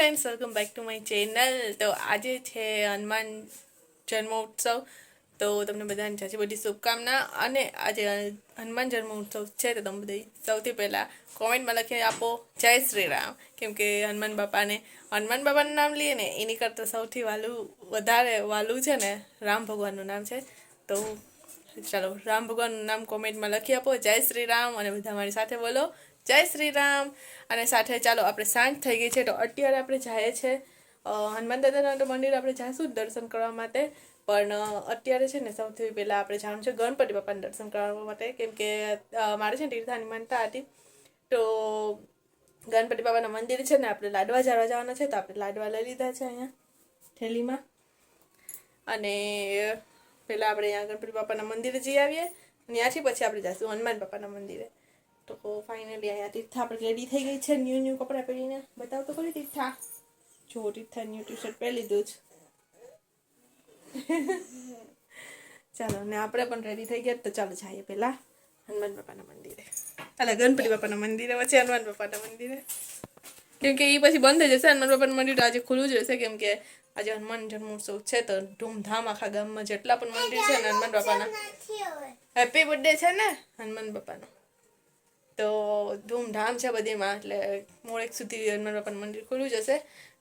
Friends, welcome back to my channel. तो आज है हनुमान जन्मोत्सव। तो तमने बधाने जाजी बड़ी शुभकामना। अने आज हनुमान जन्मोत्सव है तो तमे बधाई सौथी पहला कॉमेंट में लखी आपो जय श्री राम, केम के हनुमान बापा नाम लीए ने एनी करता सौथी वालू वधारे वालू है ने राम भगवान नाम है। तो चलो राम भगवान नाम कॉमेंट में लखी आपो जय श्री राम और बधा मारी साथे बोलो जय श्री राम। અને સાથે ચાલો આપણે સાંજ થઈ ગઈ છે તો અત્યારે આપણે જઈએ છે હનુમાન દાદાના તો મંદિર આપણે જઈશું દર્શન કરવા માટે। પણ અત્યારે છે ને સૌથી પહેલાં આપણે જવાનું છે ગણપતિ બાપાના દર્શન કરવા માટે, કેમ કે મારે છે ને તીર્થાની માનતા હતી। તો ગણપતિ બાપાના મંદિર છે ને આપણે લાડવા ઝાડવા જવાના છે, તો આપણે લાડવા લઈ લીધા છે અહીંયા થેલીમાં। અને પહેલાં આપણે અહીંયા ગણપતિ બાપાના મંદિરે જઈ આવીએ, ત્યાંથી પછી આપણે જઈશું હનુમાન બાપાના મંદિરે। तो फाइनली अँ तीर्था पर रेडी थी गई है न्यू कपड़ा पहरीने। बताओ तो खरी तीर्था, जो तीर्था न्यू टी शर्ट पहरी लीधुं ज। चलो ने आपणे पण रेडी थी गया, तो चलो जाइए पहला हनुमान बापाना मंदिरे, अरे गणपति बापाना मंदिरे वच्चे हनुमान बापाना मंदिरे, केम के पछी बंद थई जशे। हनुमान बापानुं मंदिर आज खुल्लुं ज रहेशे, केम के आज हनुमान जन्मोत्सव है तो धूमधाम आखा गाममां जेटला पण मंदिर छे हनुमान बापाना हेपी बर्थडे छे ने हनुमान बापानो, तो धूमधाम है बधी में। एटले मोड़ेक सुधी हनुमान बापा मंदिर खुल्लू जशे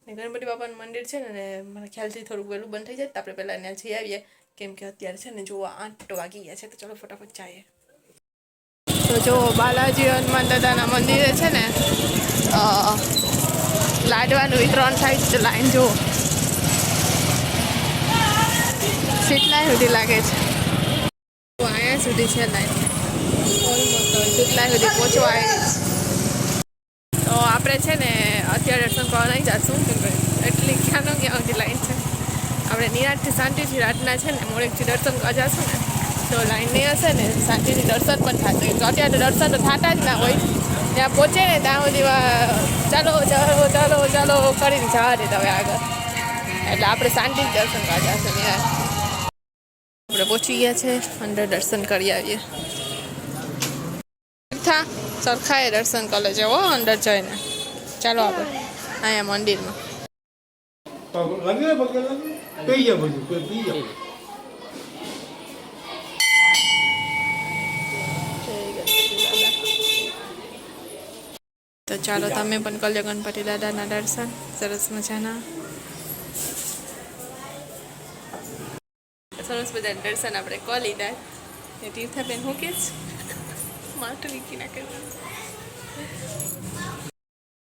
ने गणपति बापा मंदिर है ने मारा ख्याल थी थोड़ुं वहेलुं बंद थई जाय। तो आपणे पहेला त्यां जई आवीए, केम के अत्यारे छे ने जो 8 वागी गया है। तो चलो फटाफट जाइए। तो जो बालाजी हनुमान दादाना मंदिर है ने लाडवानुं वितरण थाय तो लाइन जो કેટલા સુધી લાગે છે, તો અહીંયા સુધી છે લાઈન ઓલમોસ્ટ કેટલા સુધી પહોંચવા આવી। તો આપણે છે ને અત્યારે દર્શન કરવા નહીં જઈશું, કેમ કે એટલી ક્યાં સુધી લાઈન છે। આપણે નિરાંતથી શાંતિથી રાતના છે ને મોડેકથી દર્શન કરવા જઈશું ને તો લાઈન નહીં હશે ને શાંતિથી દર્શન પણ થશે। તો અત્યારે તો દર્શન તો થતા જ ના હોય, ત્યાં પહોંચે ને ત્યાં સુધીમાં ચાલો ચાલો ચાલો ચાલો કરીને જવા દે હવે આગળ। એટલે આપણે શાંતિથી દર્શન કરવા જઈશું નિરાંત। આપણે પહોંચી ગયા છે, અંદર દર્શન કરી આવીએ। था सरखाए दर्शन कर लेजे हो अंदर जाइने। चलो आप आया मंदिर में तो चलो तमे पण कर लो गणपति दादा ना दर्शन सरस मजाना। सरस मजा दर्शन आपणे कर लीधा। तीर्थाबेन हूँ के माटू वीकी नाखे।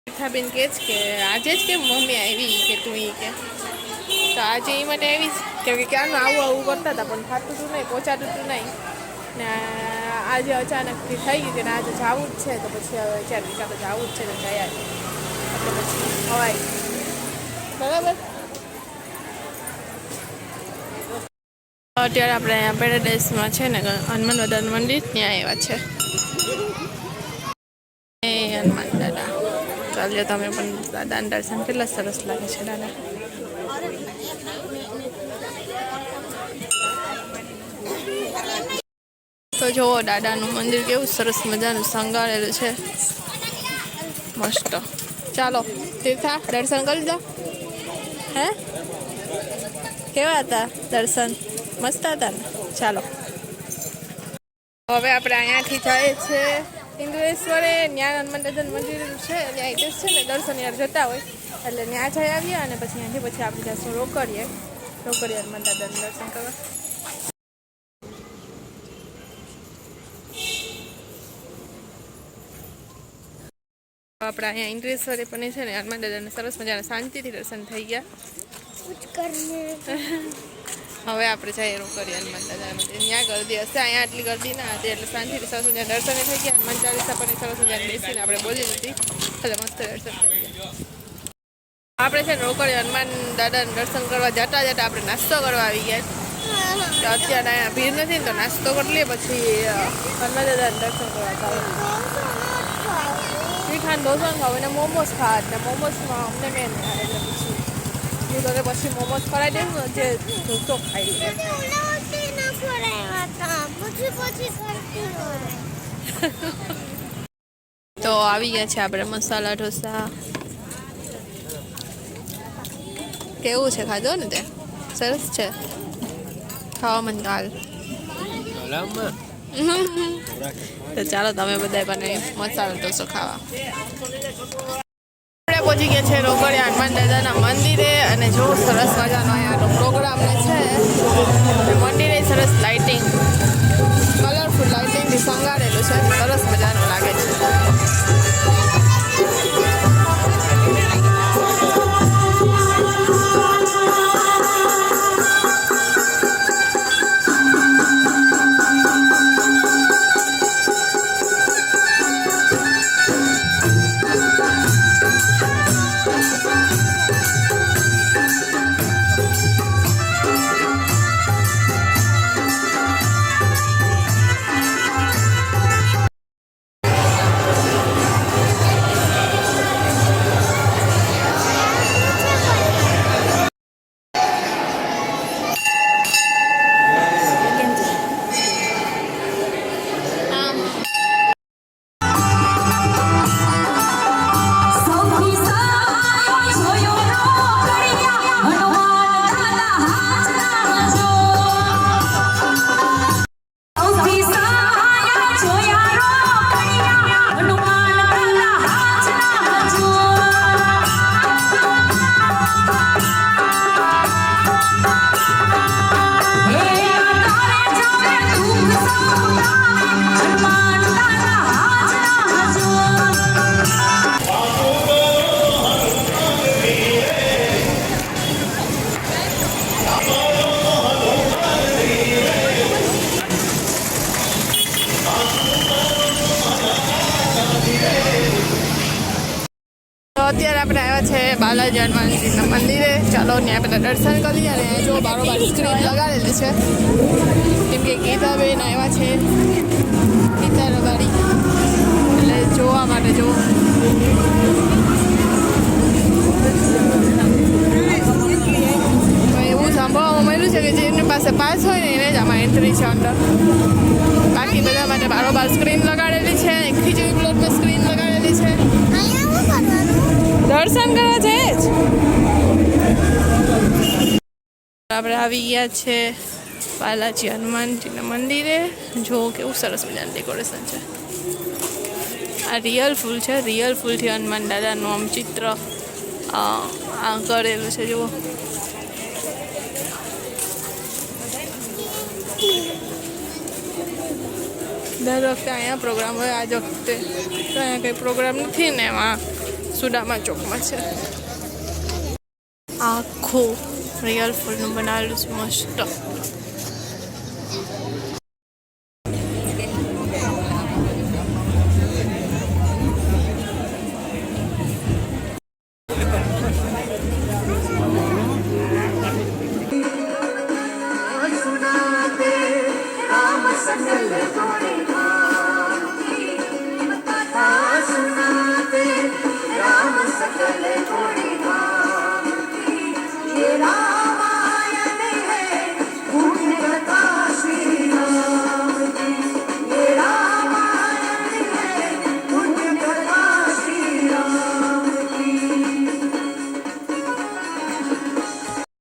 तीर्थाबेन कहे कि आज ज के मम्मी आई के तू के, तो आज ये मैंने आई क्योंकि क्या आવું આવું કરતા હતા પણ થાતું તું નહીં, પહોંચાતું તું નહીં ને આજે અચાનકથી થઈ ગયું કે આજે જવું જ છે। તો પછી હવે ચાર વિકા તો જવું જ છે તો ગયા એટલે પછી હવાઈ બરાબર। અત્યારે આપણે અહીંયા પેરાડાઈઝમાં છે ને હનુમાન દાદાનું મંદિર ત્યાં આવ્યા છે। हनुमान दादा चलो तमे पण दादा दर्शन केटला सरस लागे छे दादा। तो जो दादानुं मंदिर केवुं सरस मजानुं शंगारेलुं छे, मस्त। चलो तीर्था दर्शन कर लीधा हे, केवा हता दर्शन? मस्त हता ने। चलो हवे आपणे अहींयाथी जाए छे इंद्रेश्वरे, न्या हनुमान दादा मंदिर है त्या इंद्रेश है दर्शन यार जता हो एटले न्या जई आवीए अने पछी अहींथी पछी आपणे जशुं रोकड़िए हनुमान दादा दर्शन करवा। आपणे अहींया इंद्रेश्वरे पण छे ने हनुमान दादाने सरस मजाना शांतिथी दर्शन थई गया। હવે આપણે જઈએ રોકડીએ હનુમાન દાદા મંદિર। ત્યાં ગરદી હશે, અહીંયા આટલી ગરદી ના હતી એટલે શાંતિથી સરસ મજાના દર્શન થઈ ગયા। હનુમાન ચાલીસા પણ સરસ મજાની બેસીને આપણે બોલી લીધી એટલે મસ્ત દર્શન થઈ ગયા। આપણે છે ને રોકડી હનુમાન દાદાને દર્શન કરવા જતા જતા આપણે નાસ્તો કરવા આવી ગયા। તો અત્યારે અહીંયા ભીડ નથી ને તો નાસ્તો કરી લઈએ પછી હનુમાન દાદાને દર્શન કરવા જાવ। તીખાન ઢોસો ખાવ અને મોમોસ ખાવા એટલે મોમોસમાં અમને મેન એટલે પછી तो पछी मोमोज खराई दे जे ढोसो खाई तो आवी गया छे आपणे मसाला ढोसा। કેવું છે ખાધો ને તે સરસ છે ખાવા મને હાલ તો ચાલો તમે બધા પણ મસાલો ઢોસો ખાવા આપણે પહોંચી ગયા છે રોકડિયા હનુમાન દાદાના મંદિરે અને જો સરસ મજાનો અહીંયાનો પ્રોગ્રામ છે મંદિરે સરસ લાઇટિંગ કલરફુલ લાઇટિંગથી શણગારેલું છે સરસ મજાનું લાગે છે અત્યારે આપણે આવ્યા છે બાલાજી હનુમાનજીના મંદિરે ચાલો ત્યાં પહેલાં દર્શન કરીએ અને જો બારોબાર સ્ક્રીન લગાડેલી છે કેમ કે ગીતાબેન આવ્યા છે ગીતા રબારી એટલે જોવા માટે જો એવું સાંભળવામાં મળ્યું છે કે જેમની પાસે પાસ હોય ને એને જ આમાં એન્ટ્રી છે અંદર બાકી બધા માટે બારોબાર સ્ક્રીન લગાડેલી છે ખીચડી પ્લોટમાં સ્ક્રીન લગાડેલી છે દર્શન કરવા છે જ આપણે આવી ગયા છે બાલાજી હનુમાનજીના મંદિરે જો કેવું સરસ મજાનું ડેકોરેશન છે આ રિયલ ફૂલ છે રિયલ ફૂલથી હનુમાન દાદાનું આમ ચિત્ર આ કરેલું છે જુઓ દર વખતે અહીંયા પ્રોગ્રામ હોય આજ વખતે તો અહીંયા કંઈ પ્રોગ્રામ નથી ને એમાં સુદામા ચોકમાં છે આખું રિયલ ફૂલનું બનાવેલું છે મસ્ત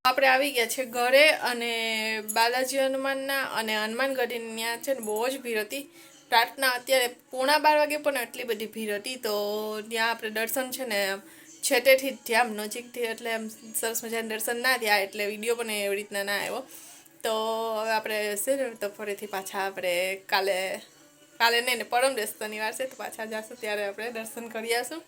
આપણે આવી ગયા છે ઘરે અને બાલાજી હનુમાનના અને હનુમાનગઢીની ત્યાં છે ને બહુ જ ભીડ હતી રાતના અત્યારે 11:30 વાગે પણ એટલી બધી ભીડ હતી તો ત્યાં આપણે દર્શન છે ને છેટેથી જ થયા નજીકથી એટલે આમ સરસ મજાના દર્શન ના થયા એટલે વિડીયો પણ એવી રીતના ના આવ્યો તો હવે આપણે છે ને તો ફરીથી પાછા આપણે કાલે નહીં ને પરમ દિવસ શનિવાર છે તો પાછા જઈશું ત્યારે આપણે દર્શન કરી આવીશું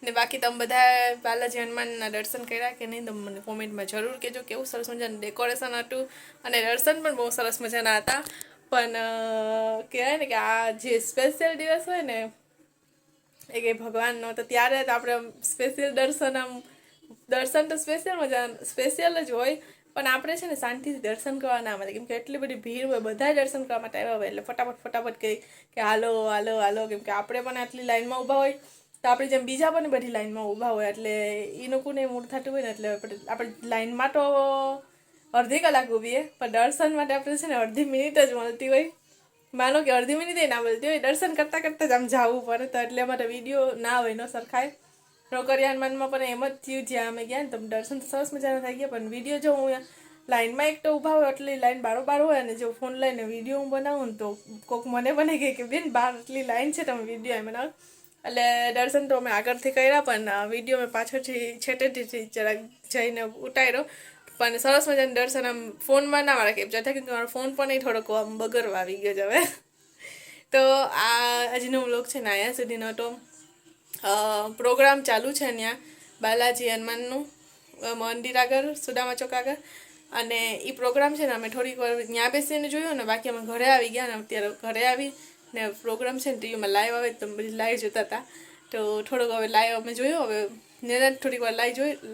ને બાકી તમે બધા બાલાજી હનુમાનના દર્શન કર્યા કે નહીં તો મને કોમેન્ટમાં જરૂર કહેજો કેવું સરસ મજાનું ડેકોરેશન હતું અને દર્શન પણ બહુ સરસ મજાના હતા પણ કહેવાય ને કે આ જે સ્પેશિયલ દિવસ હોય ને એ કે ભગવાનનો તો ત્યારે જ આપણે સ્પેશિયલ દર્શન તો સ્પેશિયલ જ હોય પણ આપણે છે ને શાંતિથી દર્શન કરવા ના મળે કેમ કે એટલી બધી ભીડ હોય બધા દર્શન કરવા માટે આવ્યા હોય એટલે ફટાફટ કહી કે હાલો કેમ કે આપણે પણ આટલી લાઈનમાં ઊભા હોય તો આપણે જેમ બીજા પણ બધી લાઈનમાં ઊભા હોય એટલે એ લોકોને મૂળ થતું હોય ને એટલે આપણે લાઈનમાં તો અડધી કલાક ઊભીએ પણ દર્શન માટે આપણે છે ને અડધી મિનિટ જ મળતી હોય માનો કે અડધી મિનિટ ના મળતી હોય દર્શન કરતાં જ આમ જવું પડે તો એટલે અમારે વિડીયો ના હોય ન સરખાય રોકડિયા હનુમાનમાં પણ એમ જ થયું જ્યાં અમે ગયા ને તો દર્શન તો સરસ મજાના થઈ ગયા, પણ વિડીયો જો હું લાઈનમાં એક તો ઊભા હોય એટલી લાઈન બારોબાર હોય, અને જો ફોન લઈને વિડીયો હું બનાવું ને તો કોઈક મને કહે કે બેન બહાર એટલી લાઈન છે તમે વિડીયો એમ બનાવો. એટલે દર્શન તો અમે આગળથી કર્યા, પણ વિડીયો મેં પાછળથી છેટેથી જરાક જઈને ઉતાર્યો. પણ સરસ મજાનું દર્શન આમ ફોનમાં ના મારા કેપ્ચર થાય, કે મારો ફોન પણ થોડોક આમ બગડવા આવી ગયો છે હવે. તો આ આજનો વ્લોગ છે ને અહીંયા સુધીનો. તો પ્રોગ્રામ ચાલુ છે ત્યાં બાલાજી હનુમાનનું મંદિર આગળ, સુદામા ચોક આગળ. અને એ પ્રોગ્રામ છે ને અમે થોડીક વાર ત્યાં બેસીને જોયું ને, બાકી અમે ઘરે આવી ગયા ને. અત્યારે ઘરે આવી ને પ્રોગ્રામ છે ને ટીવીમાં લાઈવ આવે તો બધી લાઈવ જોતા હતા. તો થોડોક હવે લાઈવ અમે જોયો, હવે નિરાંત થોડીક વાર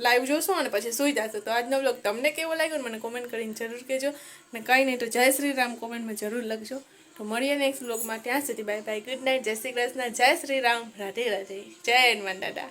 લાઈવ જોશું અને પછી સૂઈ જશે. તો આજનો વ્લોગ તમને કેવો લાગ્યો ને મને કોમેન્ટ કરીને જરૂર કહેજો. ને કંઈ નહીં તો જય શ્રી રામ કોમેન્ટમાં જરૂર લખજો. તો મળીએ નેક્સ્ટ વ્લોગમાં. ત્યાં સુધી બાય બાય, ગુડ નાઇટ, જય શ્રી કૃષ્ણ, જય શ્રી રામ, રાધે રાધે, જય હનુમાન દાદા.